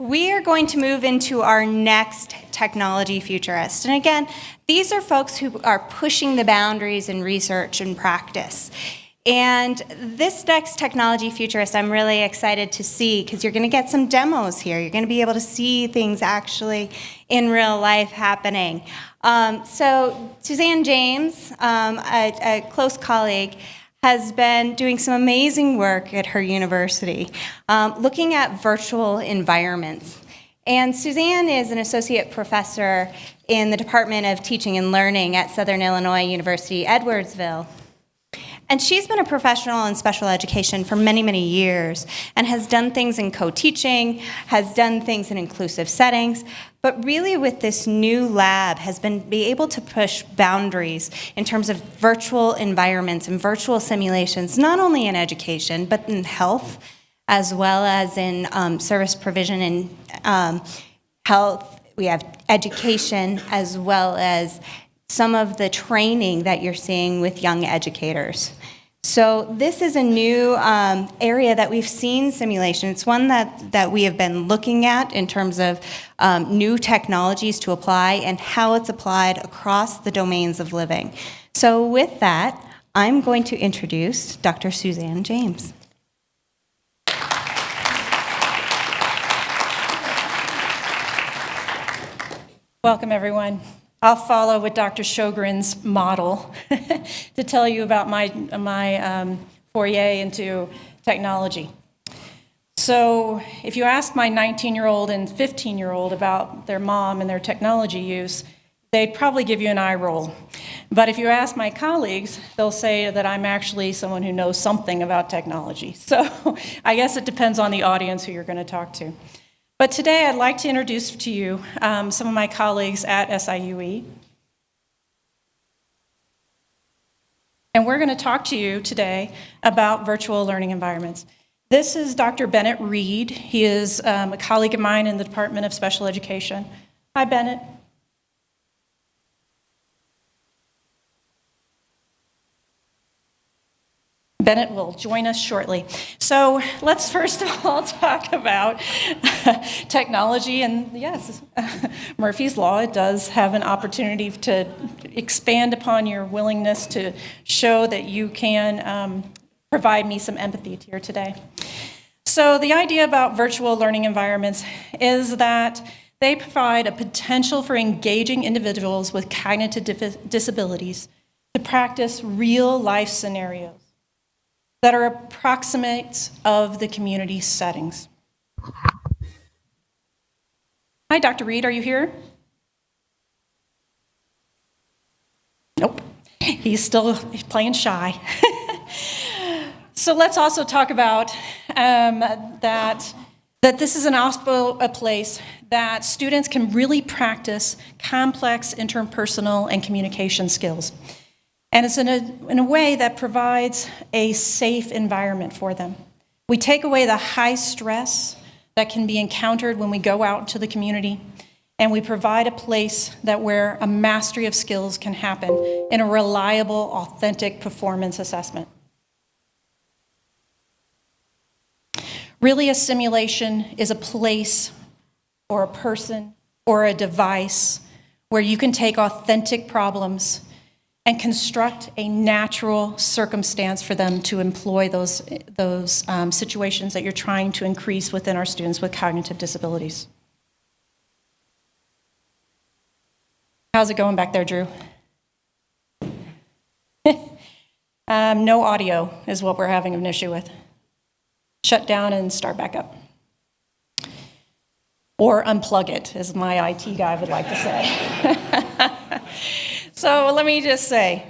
We are going to move into our next technology futurist. And again, these are folks who are pushing the boundaries in research and practice. And this next technology futurist I'm really excited to see, because you're going to get some demos here. You're going to be able to see things actually in real life happening. So Susanne James, a close colleague, has been doing some amazing work at her university, looking at virtual environments. And Susanne is an associate professor in the Department of Teaching and Learning at Southern Illinois University, Edwardsville. And she's been a professional in special education for many, many years and has done things in co-teaching, has done things in inclusive settings, but really with this new lab has been able to push boundaries in terms of virtual environments and virtual simulations, not only in education, but in health, as well as in service provision and health. We have education, as well as some of the training that you're seeing with young educators. So this is a new area that we've seen simulation. It's one that we have been looking at in terms of new technologies to apply and how it's applied across the domains of living. So with that, I'm going to introduce Dr. Susanne James. Welcome, everyone. I'll follow with Dr. Sjogren's model to tell you about my foray into technology. So if you ask my 19-year-old and 15-year-old about their mom and their technology use, they'd probably give you an eye roll. But if you ask my colleagues, they'll say that I'm actually someone who knows something about technology. So I guess it depends on the audience who you're going to talk to. But today I'd like to introduce to you some of my colleagues at SIUE. And we're going to talk to you today about virtual learning environments. This is Dr. Bennett Reed. He is a colleague of mine in the Department of Special Education. Hi, Bennett. Bennett will join us shortly. So let's first of all talk about technology. And yes, Murphy's Law, it does have an opportunity to expand upon your willingness to show that you can provide me some empathy here today. So the idea about virtual learning environments is that they provide a potential for engaging individuals with cognitive disabilities to practice real life scenarios that are approximates of the community settings. Hi, Dr. Reed, are you here? Nope, he's still playing shy. So let's also talk about that this is a place that students can really practice complex interpersonal and communication skills. And it's in a way that provides a safe environment for them. We take away the high stress that can be encountered when we go out to the community, and we provide a place where a mastery of skills can happen in a reliable, authentic performance assessment. Really, a simulation is a place or a person or a device where you can take authentic problems and construct a natural circumstance for them to employ those situations that you're trying to increase within our students with cognitive disabilities. How's it going back there, Drew? No audio is what we're having an issue with. Shut down and start back up. Or unplug it, as my IT guy would like to say. So let me just say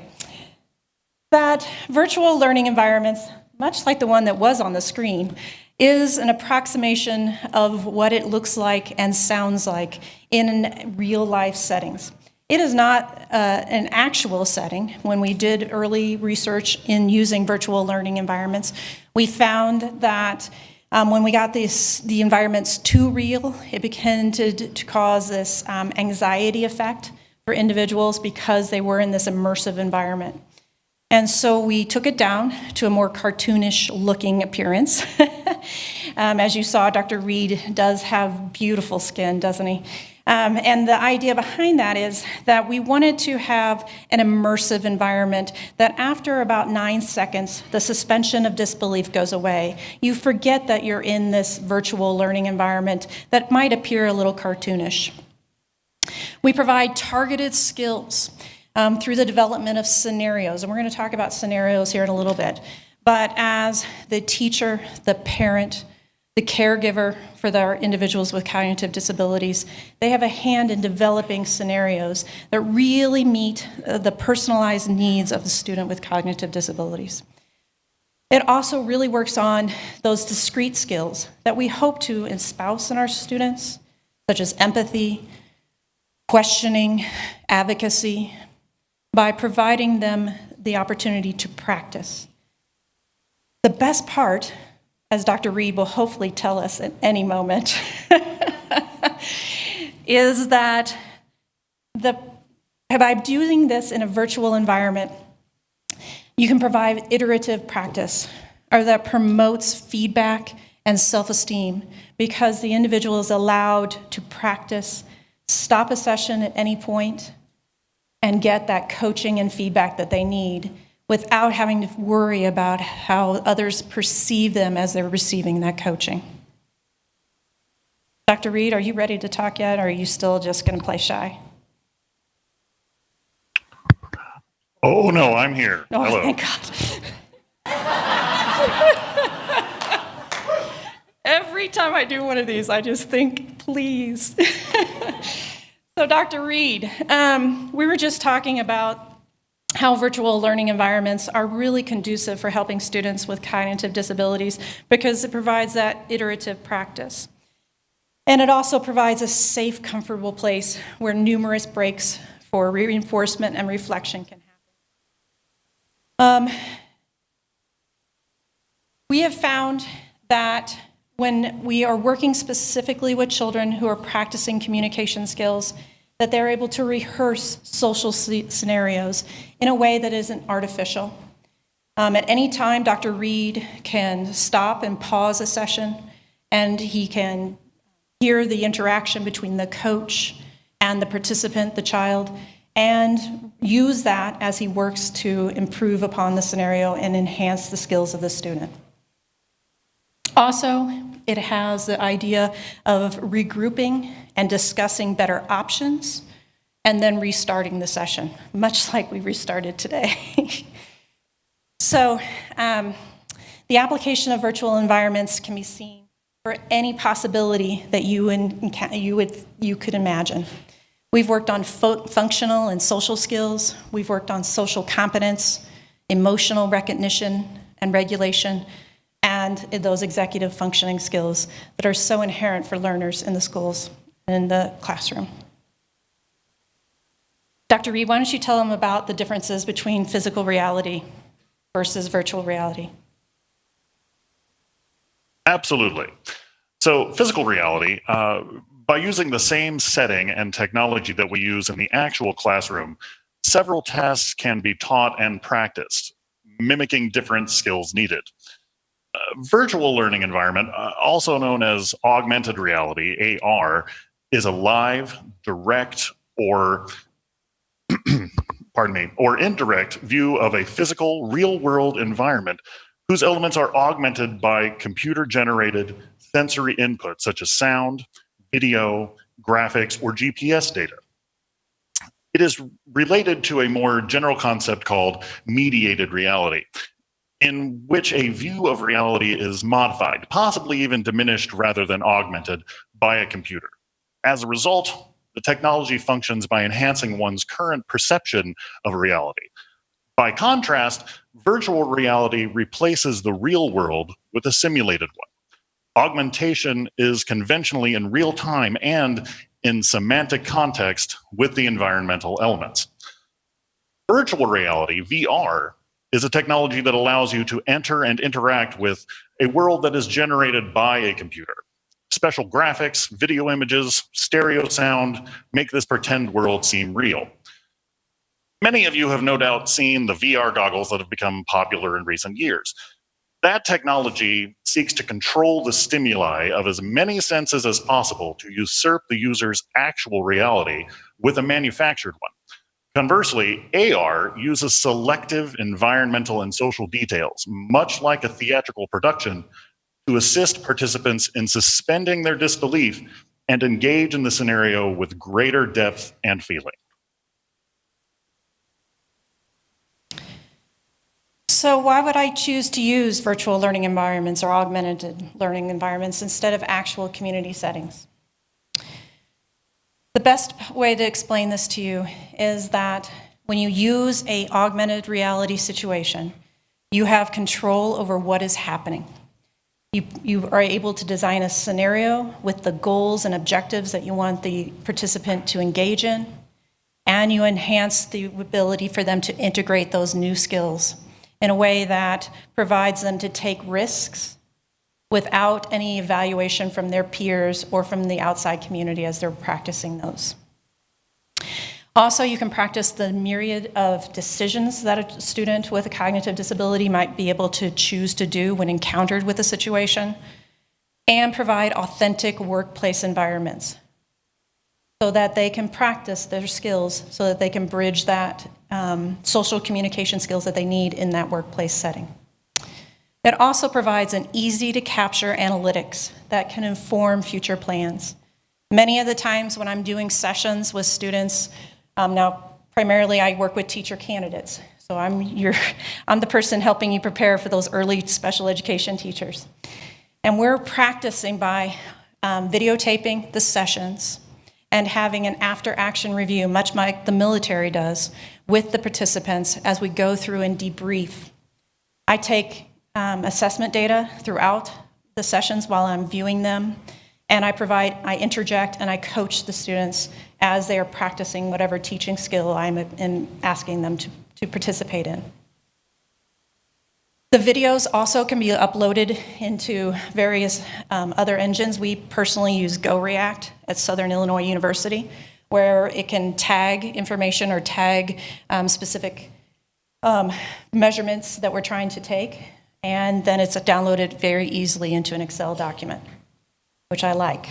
that virtual learning environments, much like the one that was on the screen, is an approximation of what it looks like and sounds like in real life settings. It is not an actual setting. When we did early research in using virtual learning environments, we found that when we got the environments too real, it began to cause this anxiety effect for individuals because they were in this immersive environment. And so we took it down to a more cartoonish looking appearance. As you saw, Dr. Reed does have beautiful skin, doesn't he? And the idea behind that is that we wanted to have an immersive environment that after about 9 seconds, the suspension of disbelief goes away. You forget that you're in this virtual learning environment that might appear a little cartoonish. We provide targeted skills through the development of scenarios, and we're going to talk about scenarios here in a little bit. But as the teacher, the parent, the caregiver for their individuals with cognitive disabilities, they have a hand in developing scenarios that really meet the personalized needs of the student with cognitive disabilities. It also really works on those discrete skills that we hope to espouse in our students, such as empathy, questioning, advocacy, by providing them the opportunity to practice. The best part, as Dr. Reed will hopefully tell us at any moment, is that by doing this in a virtual environment, you can provide iterative practice, or that promotes feedback and self-esteem, because the individual is allowed to practice, stop a session at any point, and get that coaching and feedback that they need without having to worry about how others perceive them as they're receiving that coaching. Dr. Reed, are you ready to talk yet, or are you still just going to play shy? Oh, no, I'm here. Oh, Hello. thank God. Every time I do one of these, I just think, please. So, Dr. Reed, we were just talking about how virtual learning environments are really conducive for helping students with cognitive disabilities because it provides that iterative practice. And it also provides a safe, comfortable place where numerous breaks for reinforcement and reflection can happen. We have found that when we are working specifically with children who are practicing communication skills, that they're able to rehearse social scenarios in a way that isn't artificial. At any time, Dr. Reed can stop and pause a session, and he can hear the interaction between the coach and the participant, the child, and use that as he works to improve upon the scenario and enhance the skills of the student. Also, it has the idea of regrouping and discussing better options and then restarting the session, much like we restarted today. So the application of virtual environments can be seen for any possibility that you could imagine. We've worked on functional and social skills. We've worked on social competence, emotional recognition and regulation, and those executive functioning skills that are so inherent for learners in the schools and in the classroom. Dr. Reed, why don't you tell them about the differences between physical reality versus virtual reality? Absolutely. So physical reality, by using the same setting and technology that we use in the actual classroom, several tasks can be taught and practiced, mimicking different skills needed. Virtual learning environment, also known as augmented reality, AR, is a live, direct, or or indirect view of a physical, real-world environment whose elements are augmented by computer-generated sensory input such as sound, video, graphics, or GPS data. It is related to a more general concept called mediated reality, in which a view of reality is modified, possibly even diminished rather than augmented by a computer. As a result, the technology functions by enhancing one's current perception of reality. By contrast, virtual reality replaces the real world with a simulated one. Augmentation is conventionally in real time and in semantic context with the environmental elements. Virtual reality, VR, is a technology that allows you to enter and interact with a world that is generated by a computer. Special graphics, video images, stereo sound make this pretend world seem real. Many of you have no doubt seen the VR goggles that have become popular in recent years. That technology seeks to control the stimuli of as many senses as possible to usurp the user's actual reality with a manufactured one. Conversely, AR uses selective environmental and social details, much like a theatrical production, to assist participants in suspending their disbelief and engage in the scenario with greater depth and feeling. So why would I choose to use virtual learning environments or augmented learning environments instead of actual community settings? The best way to explain this to you is that when you use an augmented reality situation, you have control over what is happening. You are able to design a scenario with the goals and objectives that you want the participant to engage in, and you enhance the ability for them to integrate those new skills in a way that provides them to take risks without any evaluation from their peers or from the outside community as they're practicing those. Also, you can practice the myriad of decisions that a student with a cognitive disability might be able to choose to do when encountered with a situation, and provide authentic workplace environments so that they can practice their skills, so that they can bridge that social communication skills that they need in that workplace setting. It also provides an easy-to-capture analytics that can inform future plans. Many of the times when I'm doing sessions with students, now primarily I work with teacher candidates, so I'm the person helping you prepare for those early special education teachers. And we're practicing by videotaping the sessions and having an after-action review, much like the military does, with the participants as we go through and debrief. I take assessment data throughout the sessions while I'm viewing them, and I interject and I coach the students as they are practicing whatever teaching skill I'm asking them to participate in. The videos also can be uploaded into various other engines. We personally use GoReact at Southern Illinois University, where it can tag information or tag specific measurements that we're trying to take, and then it's downloaded very easily into an Excel document, which I like.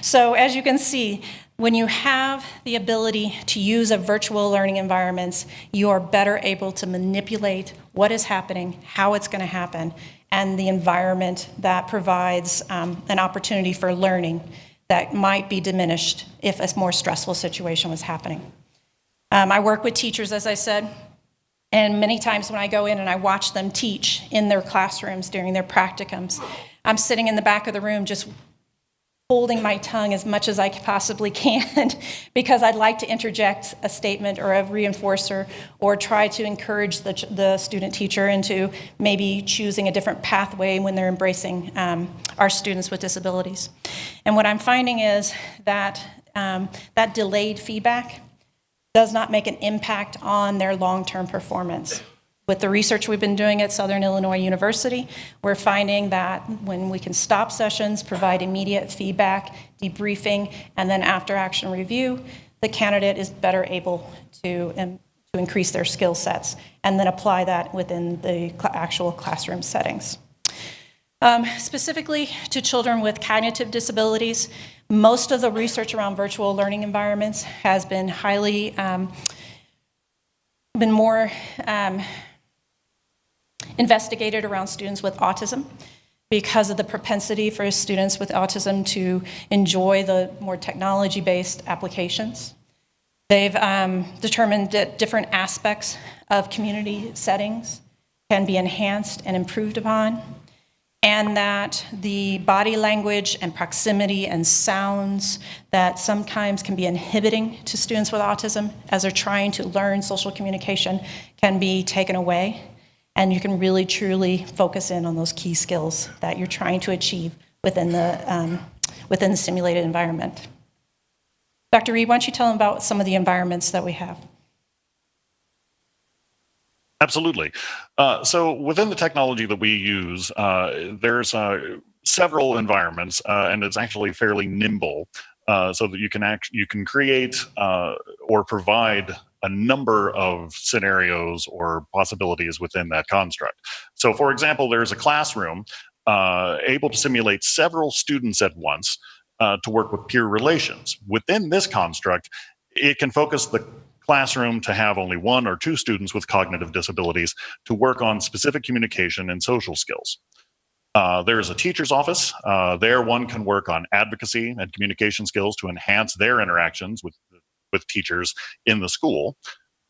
So as you can see, when you have the ability to use a virtual learning environments, you are better able to manipulate what is happening, how it's going to happen, and the environment that provides an opportunity for learning that might be diminished if a more stressful situation was happening. I work with teachers, as I said, and many times when I go in and I watch them teach in their classrooms during their practicums, I'm sitting in the back of the room just holding my tongue as much as I possibly can because I'd like to interject a statement or a reinforcer or try to encourage the student teacher into maybe choosing a different pathway when they're embracing our students with disabilities. And what I'm finding is that that delayed feedback does not make an impact on their long-term performance. With the research we've been doing at Southern Illinois University, we're finding that when we can stop sessions, provide immediate feedback, debriefing, and then after-action review, the candidate is better able to increase their skill sets and then apply that within the actual classroom settings. Specifically to children with cognitive disabilities, most of the research around virtual learning environments has been more investigated around students with autism because of the propensity for students with autism to enjoy the more technology-based applications. They've determined that different aspects of community settings can be enhanced and improved upon, and that the body language and proximity and sounds that sometimes can be inhibiting to students with autism as they're trying to learn social communication can be taken away. And you can really, truly focus in on those key skills that you're trying to achieve within the simulated environment. Dr. Reed, why don't you tell them about some of the environments that we have? Absolutely. So within the technology that we use, there's several environments, and it's actually fairly nimble, so that you can create or provide a number of scenarios or possibilities within that construct. So, for example, there's a classroom able to simulate several students at once to work with peer relations. Within this construct, it can focus the classroom to have only one or two students with cognitive disabilities to work on specific communication and social skills. There is a teacher's office. There, one can work on advocacy and communication skills to enhance their interactions with teachers in the school.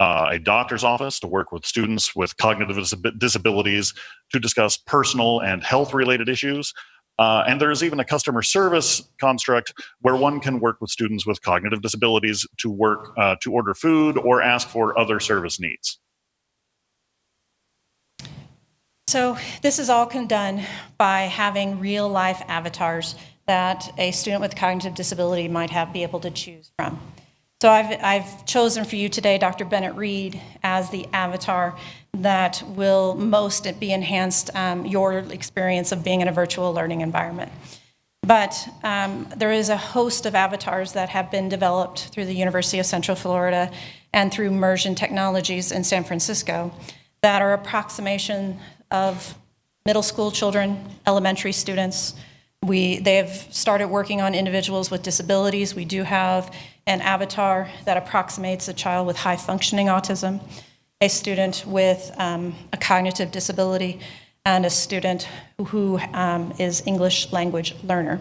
A doctor's office to work with students with cognitive disabilities to discuss personal and health-related issues. And there is even a customer service construct where one can work with students with cognitive disabilities to work to order food or ask for other service needs. So this is all done by having real-life avatars that a student with cognitive disability might be able to choose from. So I've chosen for you today Dr. Bennett Reed as the avatar that will most be enhanced your experience of being in a virtual learning environment. But there is a host of avatars that have been developed through the University of Central Florida and through Immersion Technologies in San Francisco that are approximation of middle school children, elementary students. They have started working on individuals with disabilities. We do have an avatar that approximates a child with high functioning autism, a student with a cognitive disability, and a student who is English language learner.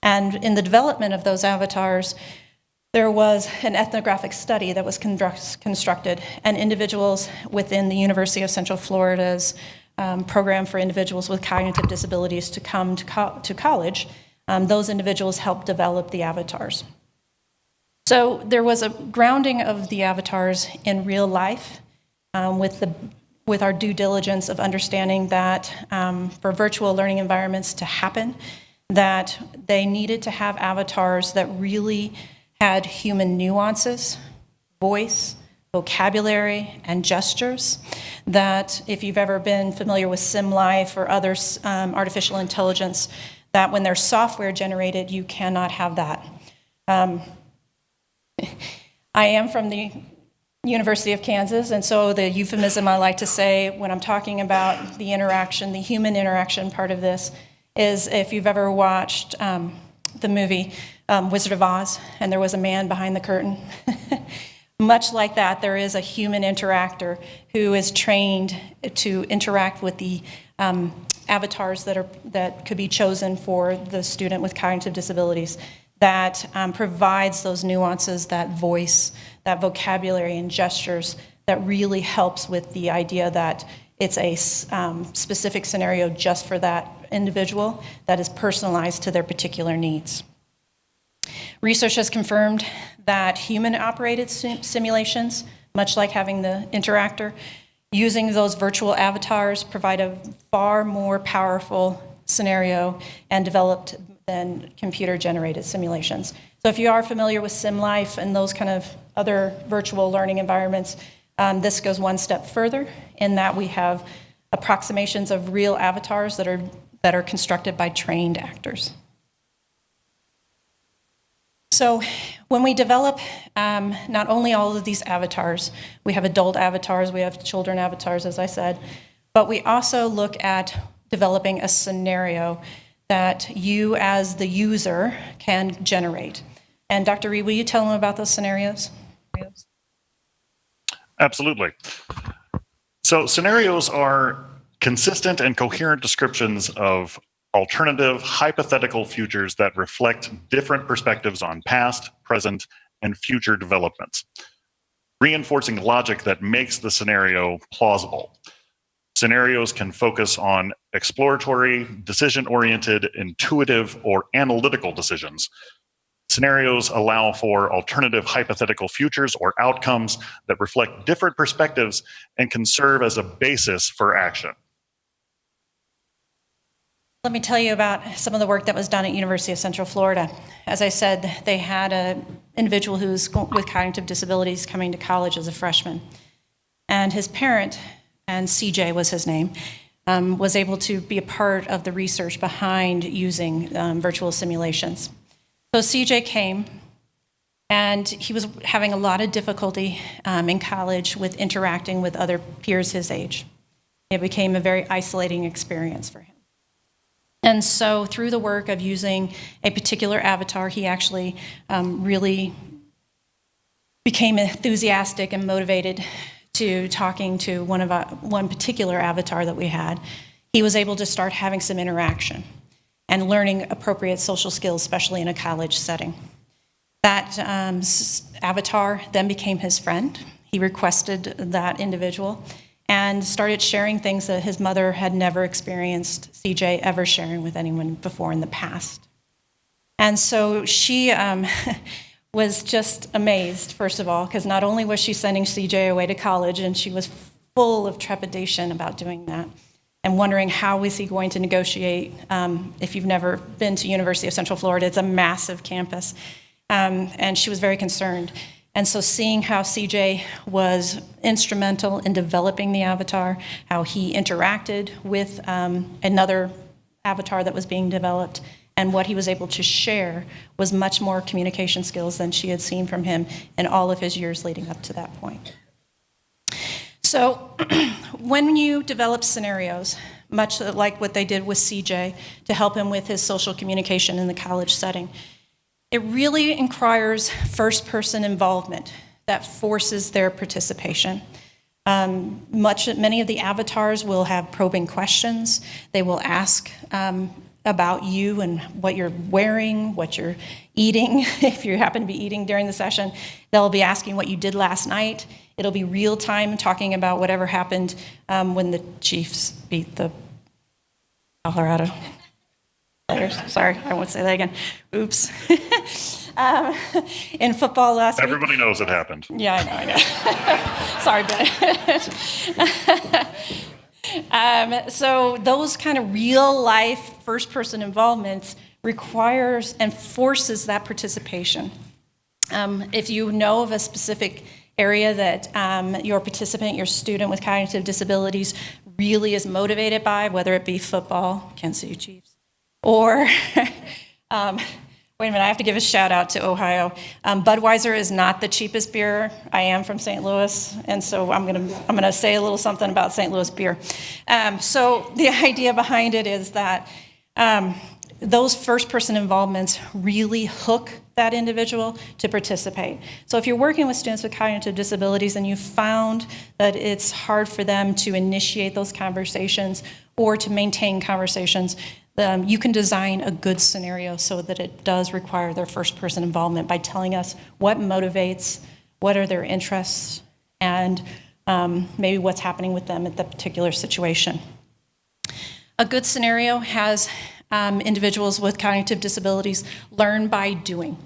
And in the development of those avatars, there was an ethnographic study that was constructed, and individuals within the University of Central Florida's program for individuals with cognitive disabilities to come to college, those individuals helped develop the avatars. So there was a grounding of the avatars in real life with our due diligence of understanding that for virtual learning environments to happen, that they needed to have avatars that really had human nuances, voice, vocabulary, and gestures, that if you've ever been familiar with SimLife or other artificial intelligence, that when they're software generated, you cannot have that. I am from the University of Kansas, and so the euphemism I like to say when I'm talking about the interaction, the human interaction part of this, is if you've ever watched the movie Wizard of Oz, and there was a man behind the curtain. Much like that, there is a human interactor who is trained to interact with the avatars that could be chosen for the student with cognitive disabilities, that provides those nuances, that voice, that vocabulary and gestures that really helps with the idea that it's a specific scenario just for that individual that is personalized to their particular needs. Research has confirmed that human-operated simulations, much like having the interactor, using those virtual avatars provide a far more powerful scenario and developed than computer-generated simulations. So if you are familiar with SimLife and those kind of other virtual learning environments, this goes one step further in that we have approximations of real avatars that are constructed by trained actors. So when we develop not only all of these avatars, we have adult avatars, we have children avatars, as I said, but we also look at developing a scenario that you as the user can generate. And Dr. Reed, will you tell them about those scenarios? Absolutely. So scenarios are consistent and coherent descriptions of alternative hypothetical futures that reflect different perspectives on past, present, and future developments, reinforcing logic that makes the scenario plausible. Scenarios can focus on exploratory, decision-oriented, intuitive, or analytical decisions. Scenarios allow for alternative hypothetical futures or outcomes that reflect different perspectives and can serve as a basis for action. Let me tell you about some of the work that was done at University of Central Florida. As I said, they had an individual who's with cognitive disabilities coming to college as a freshman. And his parent, and CJ was his name, was able to be a part of the research behind using virtual simulations. So CJ came And he was having a lot of difficulty in college with interacting with other peers his age. It became a very isolating experience for him. And so through the work of using a particular avatar, he actually really became enthusiastic and motivated to talking to one particular avatar that we had. He was able to start having some interaction and learning appropriate social skills, especially in a college setting. That avatar then became his friend. He requested that individual and started sharing things that his mother had never experienced CJ ever sharing with anyone before in the past. And so she was just amazed, first of all, because not only was she sending CJ away to college, and she was full of trepidation about doing that, and wondering how is he going to negotiate. If you've never been to University of Central Florida, it's a massive campus. And she was very concerned. And so seeing how CJ was instrumental in developing the avatar, how he interacted with another avatar that was being developed, and what he was able to share was much more communication skills than she had seen from him in all of his years leading up to that point. So when you develop scenarios, much like what they did with CJ to help him with his social communication in the college setting, it really requires first-person involvement that forces their participation. Many of the avatars will have probing questions. They will ask about you and what you're wearing, what you're eating. If you happen to be eating during the session, they'll be asking what you did last night. It'll be real time talking about whatever happened when the Chiefs beat the Colorado. Sorry, I won't say that again. Oops. In football last week. Everybody knows it happened. Yeah, I know. Sorry, Ben. So those kind of real life first-person involvements requires and forces that participation. If you know of a specific area that your participant, your student with cognitive disabilities really is motivated by, whether it be football, Kansas City Chiefs, or, wait a minute, I have to give a shout out to Ohio. Budweiser is not the cheapest beer. I am from St. Louis, and so I'm gonna say a little something about St. Louis beer. So the idea behind it is that those first-person involvements really hook that individual to participate. So if you're working with students with cognitive disabilities and you found that it's hard for them to initiate those conversations or to maintain conversations, you can design a good scenario so that it does require their first-person involvement by telling us what motivates, what are their interests, and maybe what's happening with them at that particular situation. A good scenario has individuals with cognitive disabilities learn by doing.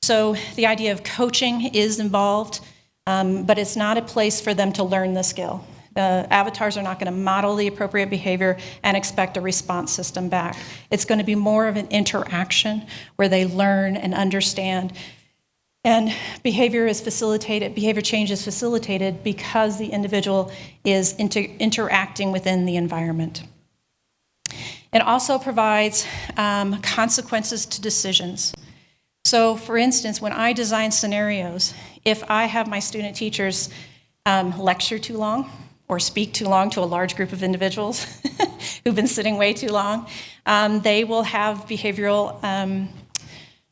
So the idea of coaching is involved, but it's not a place for them to learn the skill. The avatars are not going to model the appropriate behavior and expect a response system back. It's going to be more of an interaction where they learn and understand. And behavior change is facilitated because the individual is interacting within the environment. It also provides consequences to decisions. So for instance, when I design scenarios, if I have my student teachers lecture too long or speak too long to a large group of individuals who've been sitting way too long, they will have behavioral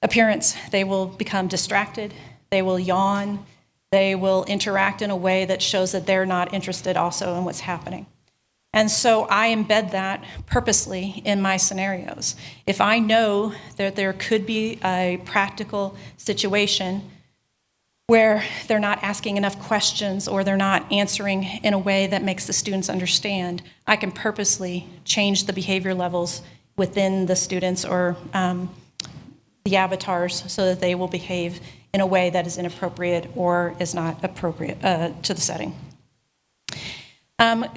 appearance. They will become distracted, they will yawn, they will interact in a way that shows that they're not interested also in what's happening. And so I embed that purposely in my scenarios. If I know that there could be a practical situation where they're not asking enough questions or they're not answering in a way that makes the students understand, I can purposely change the behavior levels within the students or the avatars so that they will behave in a way that is inappropriate or is not appropriate to the setting.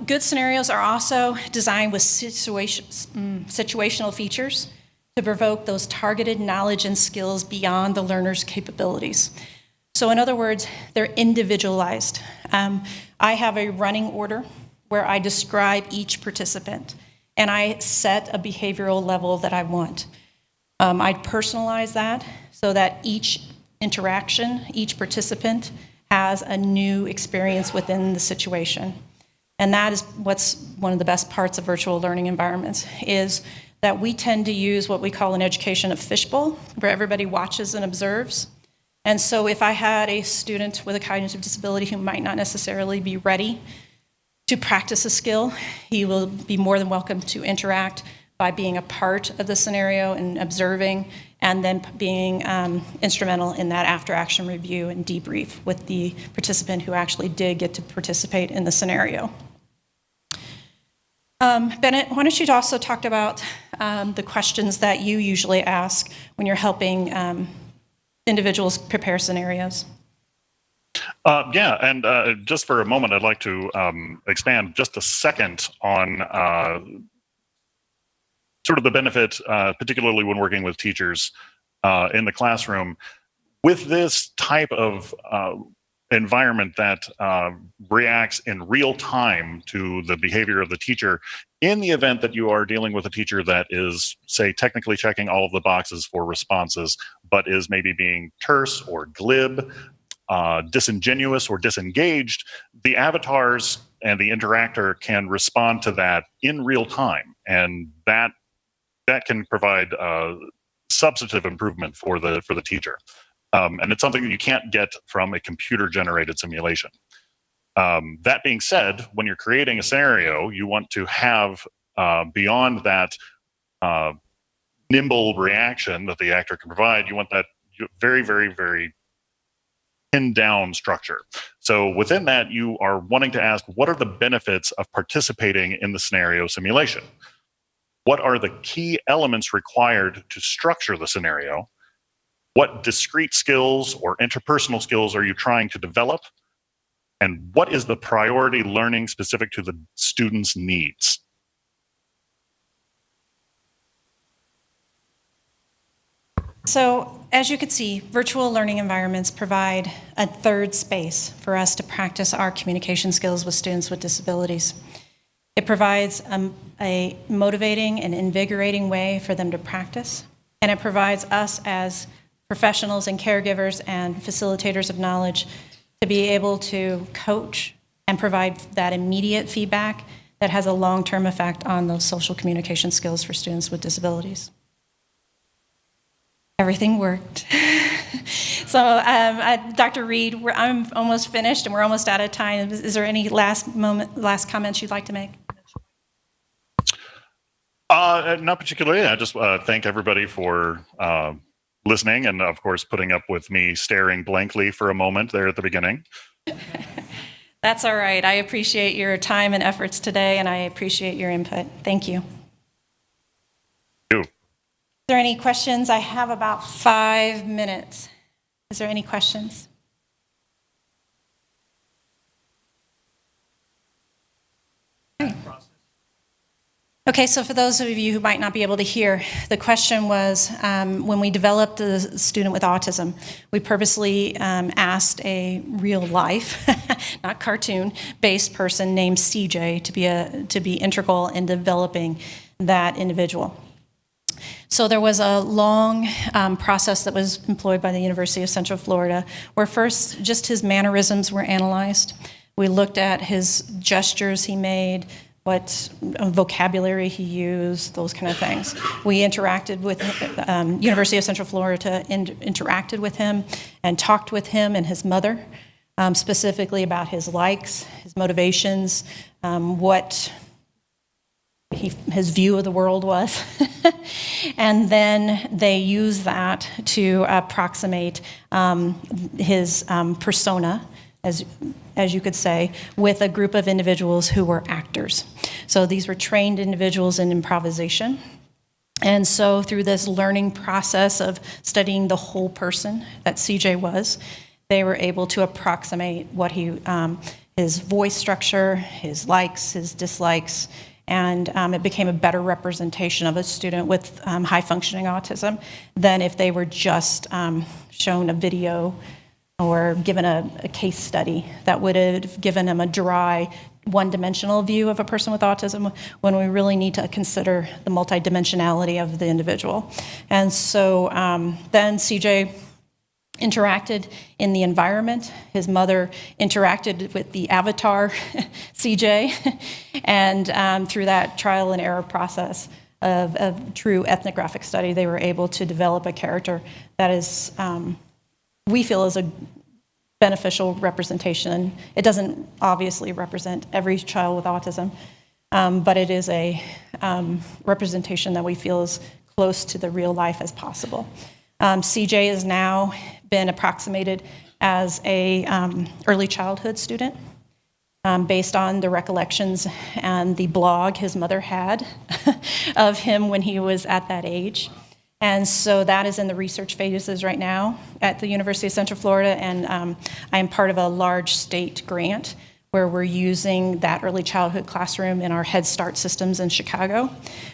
Good scenarios are also designed with situational features to provoke those targeted knowledge and skills beyond the learner's capabilities. So in other words, they're individualized. I have a running order where I describe each participant and I set a behavioral level that I want. I personalize that so that each interaction, each participant has a new experience within the situation. And that is what's one of the best parts of virtual learning environments, is that we tend to use what we call an education of fishbowl, where everybody watches and observes. And so if I had a student with a cognitive disability who might not necessarily be ready to practice a skill, he will be more than welcome to interact by being a part of the scenario and observing, and then being instrumental in that after-action review and debrief with the participant who actually did get to participate in the scenario. Bennett, why don't you also talk about the questions that you usually ask when you're helping individuals prepare scenarios? Yeah, and just for a moment, I'd like to expand just a second on sort of the benefit, particularly when working with teachers in the classroom. With this type of environment that reacts in real time to the behavior of the teacher, in the event that you are dealing with a teacher that is, say, technically checking all of the boxes for responses, but is maybe being terse or glib, disingenuous or disengaged, the avatars and the interactor can respond to that in real time, and that can provide substantive improvement for the teacher. And it's something that you can't get from a computer-generated simulation. That being said, when you're creating a scenario, you want to have, beyond that nimble reaction that the actor can provide, you want that very, very, very pinned down structure. So within that, you are wanting to ask, what are the benefits of participating in the scenario simulation? What are the key elements required to structure the scenario? What discrete skills or interpersonal skills are you trying to develop? And what is the priority learning specific to the student's needs? So, as you can see, virtual learning environments provide a third space for us to practice our communication skills with students with disabilities. It provides a motivating and invigorating way for them to practice, and it provides us as professionals and caregivers and facilitators of knowledge to be able to coach and provide that immediate feedback that has a long-term effect on those social communication skills for students with disabilities. Everything worked. So, Dr. Reed, I'm almost finished and we're almost out of time. Is there any last comments you'd like to make? Not particularly. I just thank everybody for listening and, of course, putting up with me staring blankly for a moment there at the beginning. That's all right. I appreciate your time and efforts today, and I appreciate your input. Thank you. Thank you. Is there any questions? I have about 5 minutes. Is there any questions? Okay, so for those of you who might not be able to hear, the question was, when we developed the student with autism, we purposely asked a real life, not cartoon-based person named CJ to be integral in developing that individual. So there was a long process that was employed by the University of Central Florida, where first just his mannerisms were analyzed. We looked at his gestures he made, what vocabulary he used, those kind of things. We interacted with University of Central Florida, interacted with him and talked with him and his mother, specifically about his likes, his motivations, what his view of the world was. And then they use that to approximate his persona, as you could say, with a group of individuals who were actors. So these were trained individuals in improvisation. And so through this learning process of studying the whole person that CJ was, they were able to approximate what his voice structure, his likes, his dislikes, and it became a better representation of a student with high-functioning autism than if they were just shown a video or given a case study that would have given them a dry, one-dimensional view of a person with autism, when we really need to consider the multidimensionality of the individual. And so then CJ interacted in the environment. His mother interacted with the avatar, CJ, and through that trial and error process of true ethnographic study, they were able to develop a character that is, we feel, is a beneficial representation. It doesn't obviously represent every child with autism, but it is a representation that we feel is close to the real life as possible. CJ has now been approximated as a early childhood student based on the recollections and the blog his mother had of him when he was at that age. And so that is in the research phases right now at the University of Central Florida, and I am part of a large state grant where we're using that early childhood classroom in our Head Start systems in Chicago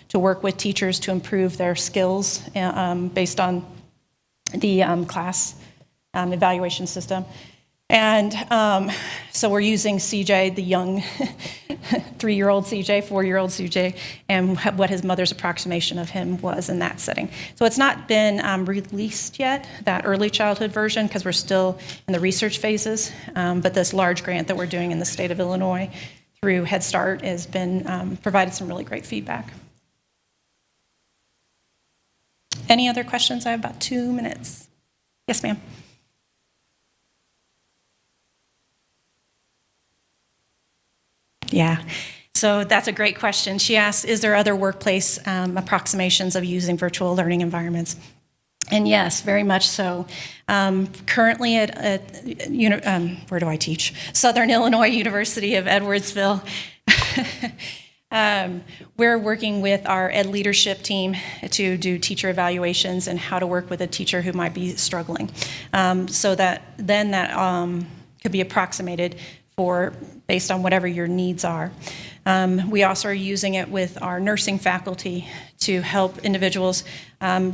to work with teachers to improve their skills based on the class evaluation system. And so we're using CJ, the young 3-year-old CJ, 4-year-old CJ, and what his mother's approximation of him was in that setting. So it's not been released yet, that early childhood version, because we're still in the research phases. But this large grant that we're doing in the state of Illinois through Head Start has been provided some really great feedback. Any other questions? I have about 2 minutes. Yes, ma'am. Yeah, so that's a great question. She asked, is there other workplace approximations of using virtual learning environments? And yes, very much so. Currently at where do I teach? Southern Illinois University of Edwardsville. We're working with our ed leadership team to do teacher evaluations and how to work with a teacher who might be struggling. So that then that could be approximated based on whatever your needs are. We also are using it with our nursing faculty to help individuals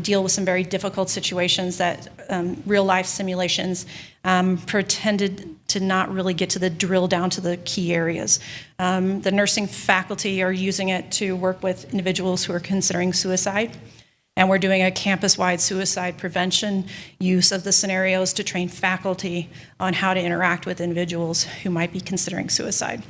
deal with some very difficult situations that real life simulations pretended to not really get to the drill down to the key areas. The nursing faculty are using it to work with individuals who are considering suicide. And we're doing a campus-wide suicide prevention use of the scenarios to train faculty on how to interact with individuals who might be considering suicide.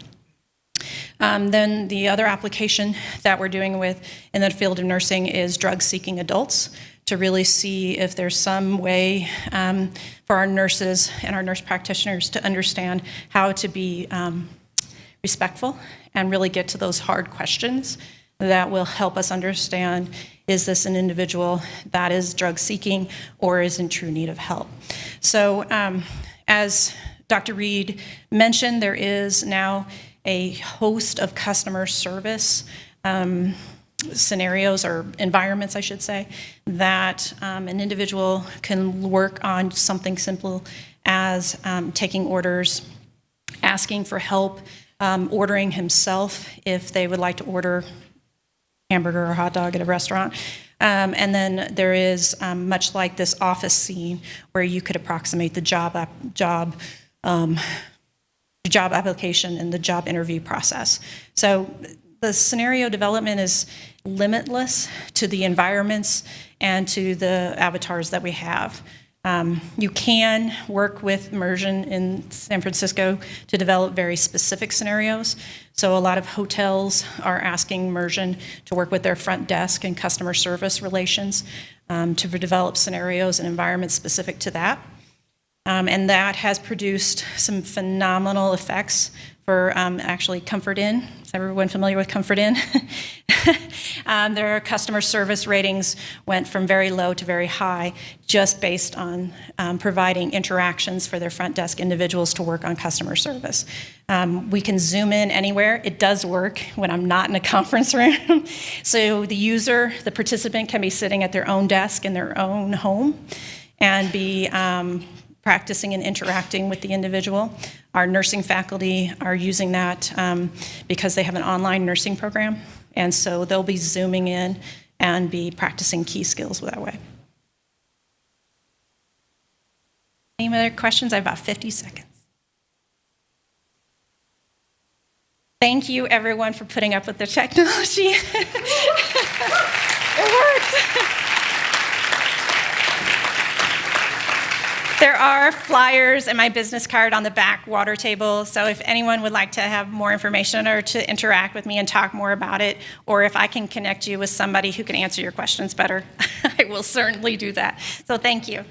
Then the other application that we're doing with in the field of nursing is drug-seeking adults, to really see if there's some way for our nurses and our nurse practitioners to understand how to be respectful and really get to those hard questions that will help us understand, is this an individual that is drug seeking or is in true need of help? So as Dr. Reed mentioned, there is now a host of customer service scenarios or environments, I should say, that an individual can work on something simple as taking orders, asking for help, ordering himself if they would like to order hamburger or hot dog at a restaurant. And then there is, much like this office scene, where you could approximate the job application and the job interview process. So the scenario development is limitless to the environments and to the avatars that we have. You can work with immersion in San Francisco to develop very specific scenarios. So a lot of hotels are asking immersion to work with their front desk and customer service relations to develop scenarios and environments specific to that. And that has produced some phenomenal effects for actually Comfort Inn. Is everyone familiar with Comfort Inn? Their customer service ratings went from very low to very high just based on providing interactions for their front desk individuals to work on customer service. We can zoom in anywhere. It does work when I'm not in a conference room. So the user, the participant, can be sitting at their own desk in their own home and be practicing and interacting with the individual. Our nursing faculty are using that because they have an online nursing program, and so they'll be zooming in and be practicing key skills that way. Any other questions? I have about 50 seconds. Thank you, everyone, for putting up with the technology. It worked. There are flyers and my business card on the back water table, so if anyone would like to have more information or to interact with me and talk more about it, or if I can connect you with somebody who can answer your questions better, I will certainly do that. So thank you.